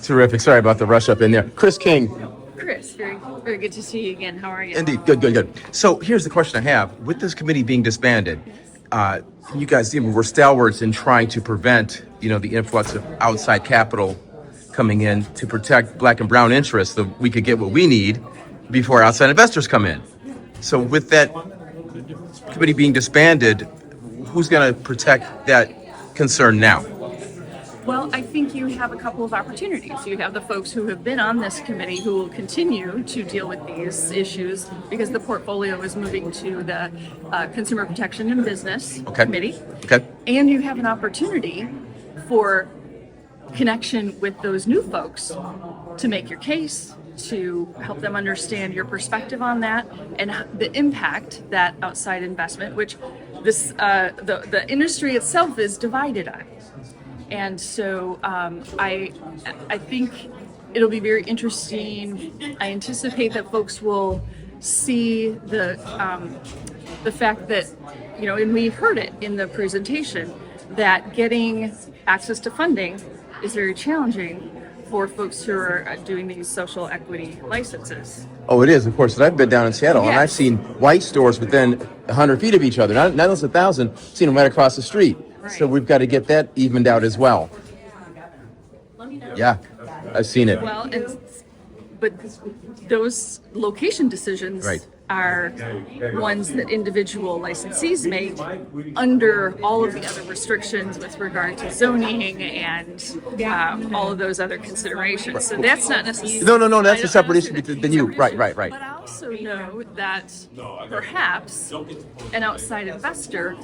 Terrific. Sorry about the rush up in there. Chris King. Chris, very good to see you again. How are you? Indeed. Good. So here's the question I have. With this committee being disbanded, you guys even were stalwarts in trying to prevent, the influx of outside capital coming in to protect black and brown interests so we could get what we need before outside investors come in. So with that committee being disbanded, who's going to protect that concern now? Well, I think you have a couple of opportunities. You have the folks who have been on this committee who will continue to deal with these issues because the portfolio is moving to the Consumer Protection and Business Committee. Okay. And you have an opportunity for connection with those new folks to make your case, to help them understand your perspective on that and the impact that outside investment, which the industry itself is divided on. And so I think it'll be very interesting. I anticipate that folks will see the fact that, and we heard it in the presentation, that getting access to funding is very challenging for folks who are doing these social equity licenses. Oh, it is, of course. And I've been down in Seattle, and I've seen white stores within 100 feet of each other, not less than 1,000, seen them right across the street. Right. So we've got to get that evened out as well. Yeah, I've seen it. Well, but those location decisions are ones that individual licensees make under all of the other restrictions with regard to zoning and all of those other considerations. So that's not necessarily... No, that's a separate issue than you. Right. But I also know that perhaps an outside investor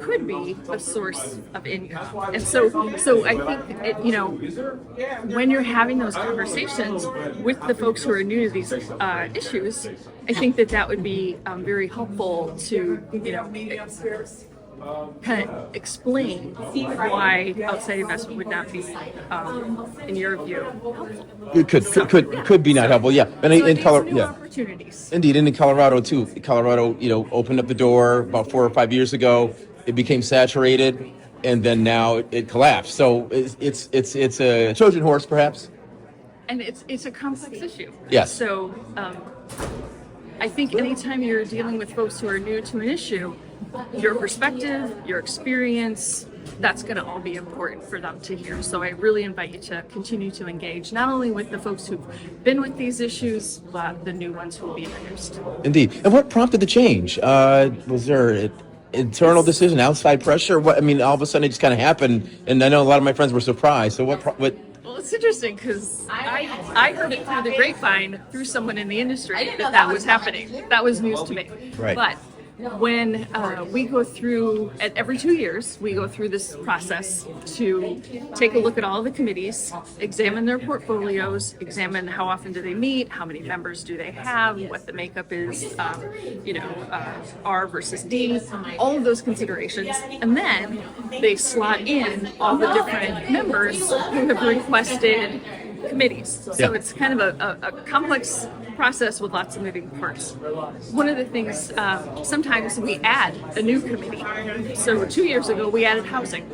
could be a source of income. And so I think, when you're having those conversations with the folks who are new to these issues, I think that would be very helpful to, kind of explain why outside investment would not be, in your view, helpful. It could be not helpful, yeah. And so in Colorado, opportunities. Indeed, and in Colorado too. Colorado, opened up the door about 4 or 5 years ago. It became saturated, and then now it collapsed. So it's a Trojan horse, perhaps. And it's a complex issue. Yes. So I think anytime you're dealing with folks who are new to an issue, your perspective, your experience, that's going to all be important for them to hear. So I really invite you to continue to engage, not only with the folks who've been with these issues, but the new ones who will be introduced. Indeed. And what prompted the change? Was there an internal decision, outside pressure? All of a sudden it just kind of happened, and I know a lot of my friends were surprised. So what? Well, it's interesting because I heard it through the grapevine through someone in the industry that was happening. That was news to me. Right. But when we go through, every 2 years, we go through this process to take a look at all the committees, examine their portfolios, examine how often do they meet, how many members do they have, what the makeup is, R versus D, all of those considerations. And then they slot in all the different members who have requested committees. So it's kind of a complex process with lots of moving parts. One of the things, sometimes we add a new committee. So 2 years ago, we added housing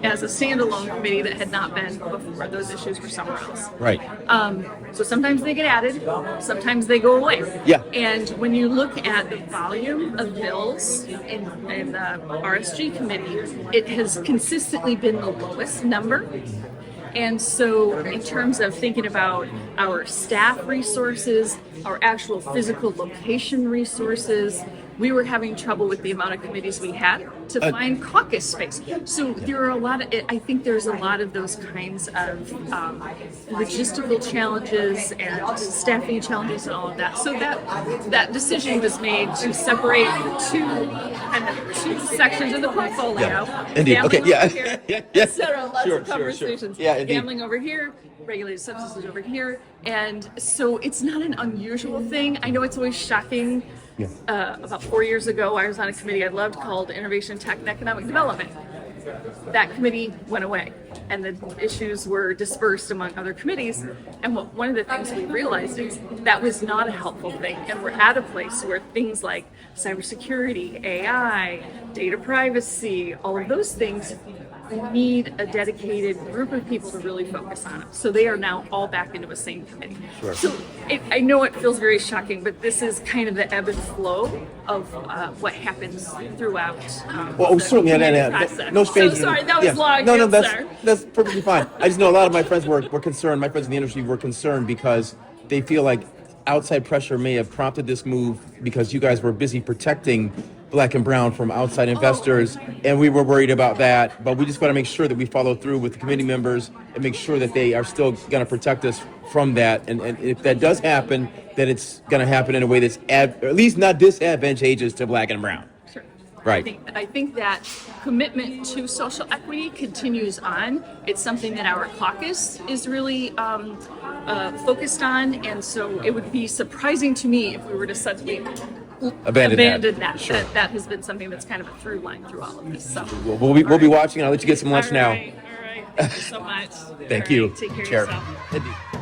as a standalone committee that had not been before. Those issues were somewhere else. Right. So sometimes they get added, sometimes they go away. Yeah. And when you look at the volume of bills in the RSG committee, it has consistently been the lowest number. And so in terms of thinking about our staff resources, our actual physical location resources, we were having trouble with the amount of committees we had to find caucus space. So there are I think there's a lot of those kinds of logistical challenges and staffing challenges and all of that. So that decision was made to separate two sections of the portfolio. Yeah. Indeed. Okay. Yeah. So lots of conversations. Yeah, indeed. Gambling over here, regulated substances over here. And so it's not an unusual thing. I know it's always shocking. Yeah. About 4 years ago, I was on a committee I loved called Innovation, Tech, and Economic Development. That committee went away, and the issues were dispersed among other committees. And one of the things we realized is that was not a helpful thing. And we're at a place where things like cybersecurity, AI, data privacy, all of those things need a dedicated group of people to really focus on it. So they are now all back into a same committee. Sure. So I know it feels very shocking, but this is kind of the ebb and flow of what happens throughout the certainly, committee process. no strange. So sorry, that was long. No, answer. that's perfectly fine. I just know a lot of my friends were concerned. My friends in the industry were concerned because they feel like outside pressure may have prompted this move because you guys were busy protecting Black and Brown from outside investors, and we were worried about that. But we just want to make sure that we follow through with the committee members and make sure that they are still going to protect us from that. And if that does happen, that it's going to happen in a way that's at least not disadvantageous to Black and Brown. Sure. Right. I think that commitment to social equity continues on. It's something that our caucus is really focused on, and so it would be surprising to me if we were to suddenly abandon that. Sure. That has been something that's kind of a through line through all of this. So We'll be watching. I'll let you get some lunch now. All right. Thank you so much. Thank All you, right, take care Chair. of yourself.